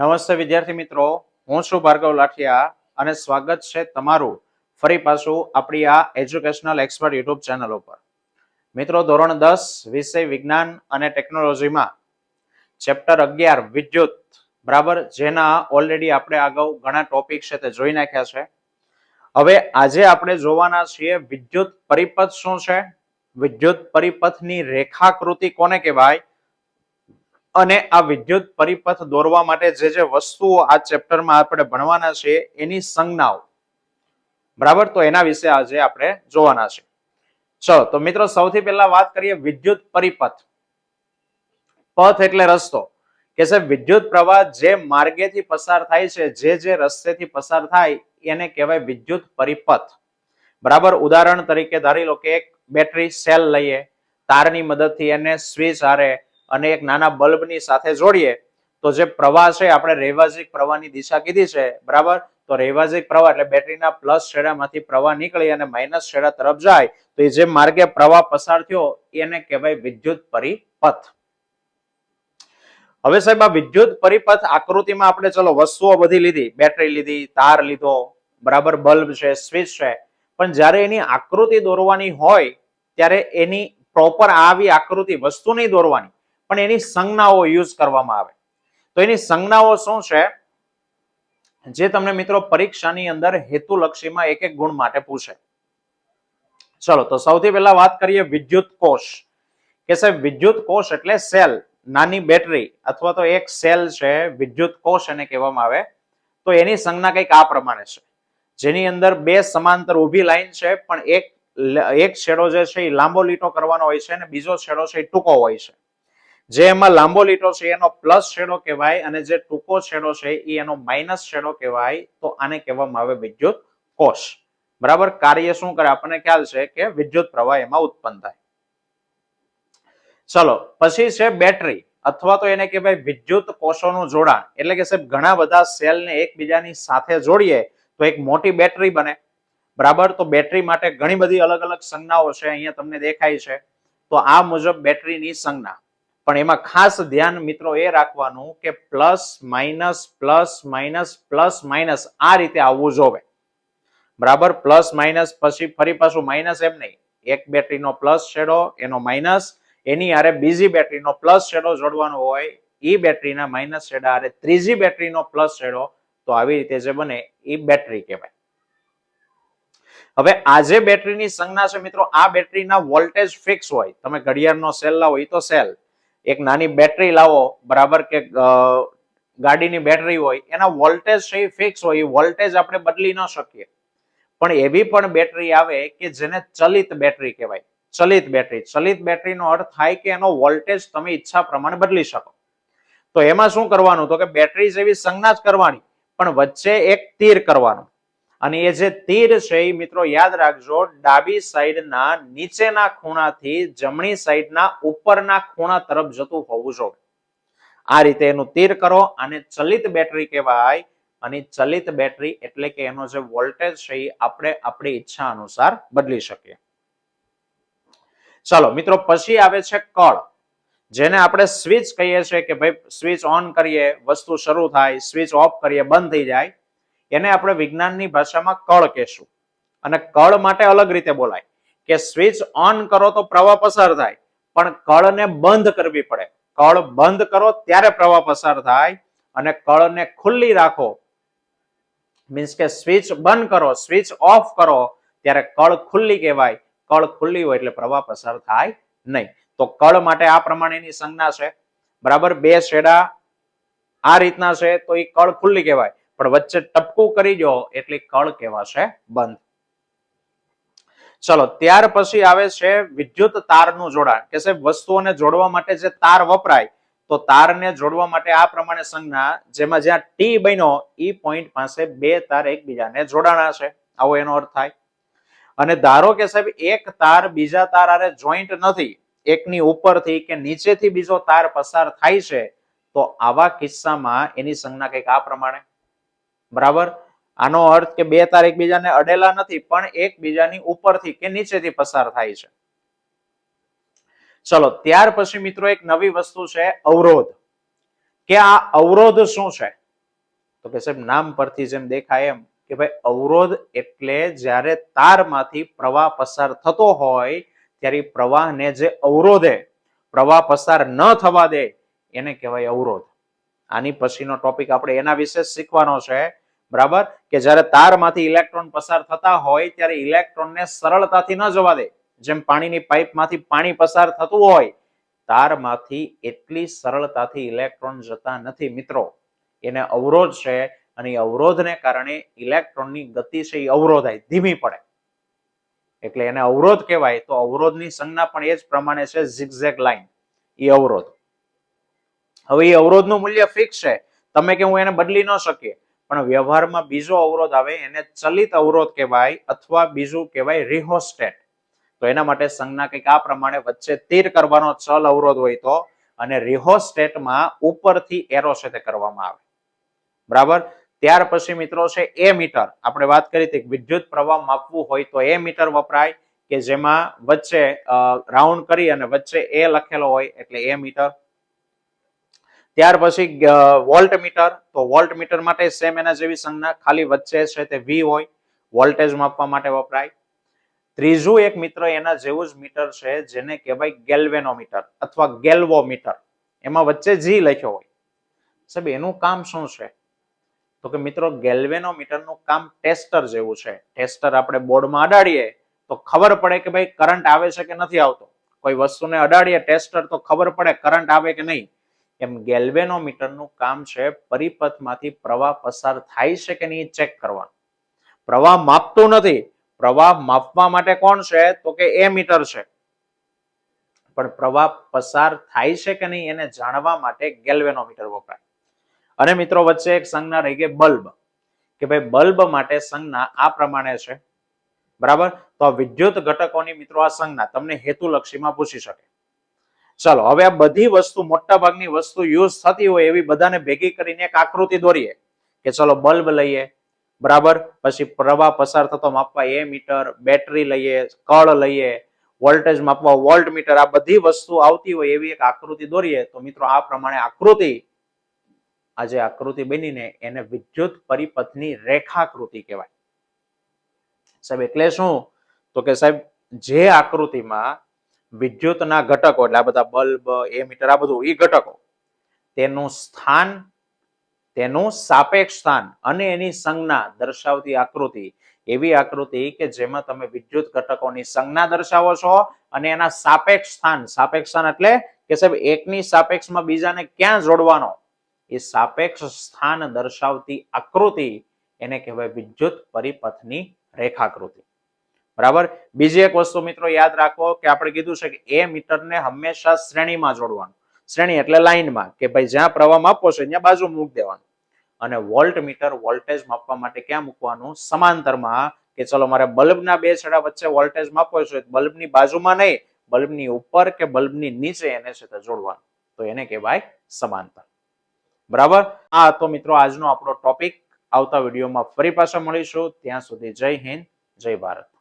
નમસ્તે વિદ્યાર્થી મિત્રો, હું છું ભાર્ગવ લાઠિયા અને સ્વાગત છે તમારું ફરી પાછું આપણી આ એજ્યુકેશનલ એક્સપર્ટ યુટ્યુબ ચેનલ ઉપર. મિત્રો, ધોરણ 10 વિષય વિજ્ઞાન અને ટેકનોલોજીમાં ચેપ્ટર 11 વિદ્યુત, બરાબર, જેના ઓલરેડી આપણે અગાઉ ઘણા ટોપિક છે તે જોઈ નાખ્યા છે. હવે આજે આપણે જોવાના છીએ વિદ્યુત પરિપથ શું છે, વિદ્યુત પરિપથની રેખાકૃતિ કોને કહેવાય અને આ વિદ્યુત પરિપથ દોરવા માટે જે વસ્તુઓ આ ચેપ્ટરમાં આપણે ભણવાના છે એની સંજ્ઞાઓ, બરાબર, તો એના વિશે આજે આપણે જોવાના છે. ચલો તો મિત્રો, સૌથી પહેલા વાત કરીએ વિદ્યુત પરિપથ. પથ એટલે રસ્તો, કે સાહેબ વિદ્યુત પ્રવાહ જે માર્ગેથી પસાર થાય છે, જે રસ્તેથી પસાર થાય એને કહેવાય વિદ્યુત પરિપથ, બરાબર. ઉદાહરણ તરીકે ધારી લો કે એક બેટરી સેલ લઈએ, તારની મદદથી એને સ્વિચ હારે અને એક નાના બલ્બની સાથે જોડીએ તો જે પ્રવાહ છે, આપણે રૈવાજિક પ્રવાહની દિશા કીધી છે, બરાબર. તો રૈવાજિક પ્રવાહ એટલે બેટરીના પ્લસ છેડામાંથી પ્રવાહ નીકળી અને માઇનસ છેડા તરફ જાય તો એ જે માર્ગે પ્રવાહ પસાર થયો એને કહેવાય વિદ્યુત પરિપથ. હવે સાહેબ, આ વિદ્યુત પરિપથ આકૃતિમાં આપણે ચલો વસ્તુઓ બધી લીધી, બેટરી લીધી, તાર લીધો, બરાબર, બલ્બ છે, સ્વિચ છે, પણ જ્યારે એની આકૃતિ દોરવાની હોય ત્યારે એની પ્રોપર આવી આકૃતિ વસ્તુ નહીં દોરવાની, પણ એની સંજ્ઞાઓ યુઝ કરવામાં આવે. તો એની સંજ્ઞાઓ શું છે જે તમને મિત્રો પરીક્ષાની અંદર હેતુલક્ષીમાં એક એક ગુણ માટે પૂછે. ચલો તો સૌથી પહેલા વાત કરીએ વિદ્યુત કોષ. કે સાહેબ વિદ્યુત કોષ એટલે સેલ, નાની બેટરી અથવા તો એક સેલ છે, વિદ્યુત કોષ એને કહેવામાં આવે. તો એની સંજ્ઞા કંઈક આ પ્રમાણે છે, જેની અંદર બે સમાંતર ઊભી લાઈન છે, પણ એક છેડો જે છે એ લાંબો લીટો કરવાનો હોય છે અને બીજો છેડો છે એ ટૂંકો હોય છે. જે એમાં લાંબો લીટો છે એનો પ્લસ છેડો કહેવાય અને જે ટૂંકો છેડો છે એ એનો માઇનસ છેડો કહેવાય. તો આને કહેવામાં આવે વિદ્યુત કોષ, બરાબર. કાર્ય શું કરે આપણને ખ્યાલ છે કે વિદ્યુત પ્રવાહ એમાં ઉત્પન્ન થાય. ચલો પછી છે બેટરી, અથવા તો એને કહેવાય વિદ્યુત કોષોનું જોડાણ. એટલે કે સાહેબ ઘણા બધા સેલને એકબીજાની સાથે જોડીએ તો એક મોટી બેટરી બને, બરાબર. તો બેટરી માટે ઘણી બધી અલગ અલગ સંજ્ઞાઓ છે, અહીંયા તમને દેખાય છે. તો આ મુજબ બેટરીની સંજ્ઞા, પણ એમાં ખાસ ધ્યાન મિત્રો એ રાખવાનું કે plus minus plus minus plus minus આ રીતે આવવું જોવે, બરાબર. પ્લસ માઇનસ પછી ફરી પાછું માઇનસ એમ નહીં, એક બેટરીનો પ્લસ છેડો એનો માઇનસ, એની હારે બીજી બેટરીનો પ્લસ છેડો જોડવાનો હોય, એ બેટરીના માઇનસ છેડા હારે ત્રીજી બેટરીનો પ્લસ છેડો, તો આવી રીતે જે બને એ બેટરી કહેવાય. હવે આ જે બેટરીની સંજ્ઞા છે મિત્રો, આ બેટરીના વોલ્ટેજ ફિક્સ હોય. તમે ઘડિયાળનો સેલ લાવો એ તો સેલ, એક નાની બેટરી લાવો, બરાબર, કે ગાડીની બેટરી હોય, એના વોલ્ટેજ છે એ ફિક્સ હોય, એ વોલ્ટેજ આપણે બદલી ન શકીએ. પણ એવી પણ બેટરી આવે કે જેને ચલિત બેટરી કહેવાય. ચલિત બેટરી, ચલિત બેટરીનો અર્થ થાય કે એનો વોલ્ટેજ તમે ઈચ્છા પ્રમાણે બદલી શકો. તો એમાં શું કરવાનું, તો કે બેટરી જેવી સંજ્ઞા જ કરવાની, પણ વચ્ચે એક તીર કરવાનું. અને એ જે તીર છે એ મિત્રો યાદ રાખજો, ડાબી સાઈડના નીચેના ખૂણાથી જમણી સાઈડના ઉપરના ખૂણા તરફ જતું હોવું જોઈએ. આ રીતે એનું તીર કરો, આને ચલિત બેટરી કહેવાય. અને ચલિત બેટરી એટલે કે એનો જે વોલ્ટેજ છે એ આપણે આપણી ઈચ્છા અનુસાર બદલી શકીએ. ચાલો મિત્રો, પછી આવે છે કળ, જેને આપણે સ્વિચ કહીએ છીએ કે ભાઈ સ્વિચ ઓન કરીએ વસ્તુ શરૂ થાય, સ્વિચ ઓફ કરીએ બંધ થઈ જાય. એને આપણે વિજ્ઞાનની ભાષામાં કળ કહેશું. અને કળ માટે અલગ રીતે બોલાય કે સ્વિચ ઓન કરો તો પ્રવાહ પસાર થાય, પણ કળને બંધ કરવી પડે. કળ બંધ કરો ત્યારે પ્રવાહ પસાર થાય, અને કળને ખુલ્લી રાખો, મીન્સ કે સ્વિચ બંધ કરો, સ્વિચ ઓફ કરો ત્યારે કળ ખુલ્લી કહેવાય. કળ ખુલ્લી હોય એટલે પ્રવાહ પસાર થાય નહીં. તો કળ માટે આ પ્રમાણેની સંજ્ઞા છે, બરાબર. બે છેડા આ રીતના છે તો એ કળ ખુલ્લી કહેવાય, પણ વચ્ચે ટપકું કરી દો એટલે કળ કહેવાશે બંધ. ચલો ત્યાર પછી આવે છે વિદ્યુત તારનું જોડાણ. કે સાહેબ વસ્તુઓને જોડવા માટે જે તાર વપરાય, તો તારને જોડવા માટે આ પ્રમાણે સંજ્ઞા, જેમાં જ્યાં ટી બન્યો ઈ પોઈન્ટ પાસે બે તાર એકબીજાને જોડાણા છે, આવો એનો અર્થ થાય. અને ધારો કે સાહેબ એક તાર બીજા તાર હારે જોઈન્ટ નથી, એકની ઉપરથી કે નીચેથી બીજો તાર પસાર થાય છે, તો આવા કિસ્સામાં એની સંજ્ઞા કંઈક આ પ્રમાણે, બરાબર. આનો અર્થ કે બે તાર એકબીજાને અડેલા નથી, પણ એકબીજાની ઉપરથી કે નીચેથી પસાર થાય છે. ચલો ત્યાર પછી મિત્રો એક નવી વસ્તુ છે અવરોધ. કે આ અવરોધ શું છે? તો કે સાહેબ નામ પરથી જેમ દેખાય એમ કે ભાઈ અવરોધ એટલે જ્યારે તારમાંથી પ્રવાહ પસાર થતો હોય ત્યારે પ્રવાહને જે અવરોધે, પ્રવાહ પસાર ન થવા દે, એને કહેવાય અવરોધ. આની પછીનો ટોપિક આપણે એના વિશે શીખવાનો છે, બરાબર, કે જ્યારે તારમાંથી ઇલેક્ટ્રોન પસાર થતા હોય ત્યારે ઇલેક્ટ્રોનને સરળતાથી ન જવા દે. જેમ પાણીની પાઇપમાંથી પાણી પસાર થતું હોય, તારમાંથી એટલી સરળતાથી ઇલેક્ટ્રોન જતા નથી મિત્રો. એને અવરોધ છે અને અવરોધને કારણે ઇલેક્ટ્રોનની ગતિ છે એ અવરોધાય, ધીમી પડે, એટલે એને અવરોધ કહેવાય. તો અવરોધની સંજ્ઞા પણ એ જ પ્રમાણે છે, ઝિગઝેગ લાઈન, એ અવરોધ. હવે એ અવરોધનું મૂલ્ય ફિક્સ છે, તમે કે હું એને બદલી ન શકીએ, પણ વ્યવહારમાં બીજો અવરોધ આવે એને ચલિત અવરોધ કહેવાય, અથવા બીજું કહેવાય રિહોસ્ટેટ. તો એના માટે સંજ્ઞા કંઈક આ પ્રમાણે, વચ્ચે તીર કરવાનો ચલ અવરોધ હોય તો, અને રિહોસ્ટેટમાં ઉપરથી એરો છે તે કરવામાં આવે, બરાબર. ત્યાર પછી મિત્રો છે એ મીટર. આપણે વાત કરી હતી વિદ્યુત પ્રવાહ માપવું હોય તો એ મીટર વપરાય, કે જેમાં વચ્ચે રાઉન્ડ કરી અને વચ્ચે એ લખેલો હોય એટલે એ મીટર. ત્યાર પછી વોલ્ટ મીટર. તો વોલ્ટ મીટર માટે સેમ એના જેવી સંજ્ઞા, ખાલી વચ્ચે છે તે વી હોય, વોલ્ટેજ માપવા માટે વપરાય. ત્રીજું એક મિત્ર એના જેવું જ મીટર છે જેને કહેવાય ગેલ્વેનોમીટર અથવા ગેલ્વોમીટર. એમાં વચ્ચે જી લખ્યો હોય. સાહેબ એનું કામ શું છે? તો કે મિત્રો ગેલ્વેનોમીટરનું કામ ટેસ્ટર જેવું છે. ટેસ્ટર આપણે બોર્ડમાં અડાડીએ તો ખબર પડે કે ભાઈ કરંટ આવે છે કે નથી આવતો. કોઈ વસ્તુને અડાડીએ ટેસ્ટર તો ખબર પડે કરંટ આવે કે નહીં. એમ ગેલ્વેનોમીટરનું કામ છે પરિપથમાંથી પ્રવાહ પસાર થાય છે કે નહીં ચેક કરવાનું. પ્રવાહ માપતું નથી, પ્રવાહ માપવા માટે કોણ છે? તો કે એ મીટર છે, પણ પ્રવાહ પસાર થાય છે કે નહીં એને જાણવા માટે ગેલ્વેનોમીટર વપરાય. અને મિત્રો વચ્ચે એક સંજ્ઞા રહી ગઈ બલ્બ, કે ભાઈ બલ્બ માટે સંજ્ઞા આ પ્રમાણે છે, બરાબર. તો આ વિદ્યુત ઘટકોની મિત્રો આ સંજ્ઞા તમને હેતુલક્ષીમાં પૂછી શકે. ચાલો હવે આ બધી વસ્તુ, મોટા ભાગની વસ્તુ યુઝ થતી હોય એવી બધાને ભેગી કરીને એક આકૃતિ દોરીએ, કે ચલો બલ્બ લઈએ, બરાબર, પછી પ્રવાહ પસાર થતો માપવા એ મીટર, બેટરી લઈએ, કળ લઈએ, વોલ્ટેજ માપવા વોલ્ટ મીટર, આ બધી વસ્તુ આવતી હોય એવી એક આકૃતિ દોરીએ તો મિત્રો આ પ્રમાણે આકૃતિ, આ જે આકૃતિ બનીને એને વિદ્યુત પરિપથની રેખાકૃતિ કહેવાય. સાહેબ એટલે શું? તો કે સાહેબ જે આકૃતિમાં વિદ્યુતના ઘટકો, એટલે આ બધા બલ્બ, એ મીટર, આ બધું એ ઘટકો, તેનું સ્થાન, તેનું સાપેક્ષ સ્થાન અને એની સંજ્ઞા દર્શાવતી આકૃતિ, એવી આકૃતિ કે જેમાં તમે વિદ્યુત ઘટકોની સંજ્ઞા દર્શાવો છો અને એના સાપેક્ષ સ્થાન, સાપેક્ષ સ્થાન એટલે કે સાહેબ એકની સાપેક્ષમાં બીજાને ક્યાં જોડવાનો, એ સાપેક્ષ સ્થાન દર્શાવતી આકૃતિ એને કહેવાય વિદ્યુત પરિપથની રેખાકૃતિ, બરાબર. બીજી એક વસ્તુ મિત્રો યાદ રાખો કે આપણે કીધું છે કે એ મીટરને હંમેશા શ્રેણીમાં જોડવાનું. શ્રેણી એટલે લાઈનમાં, કે ભાઈ જ્યાં પ્રવાહ માપવો છે ત્યાં બાજુ મૂકી દેવાનું. અને વોલ્ટ મીટર વોલ્ટેજ માપવા માટે ક્યાં મૂકવાનું? સમાંતરમાં, કે ચલો મારે બલ્બના બે છેડા વચ્ચે વોલ્ટેજ માપવો છે, બલ્બની બાજુમાં નહીં, બલ્બની ઉપર કે બલ્બની નીચે એને છે જોડવાનું, તો એને કહેવાય સમાંતર, બરાબર. આ તો મિત્રો આજનો આપણો ટોપિક. આવતા વિડીયોમાં ફરી પાછા મળીશું. ત્યાં સુધી જય હિન્દ, જય ભારત.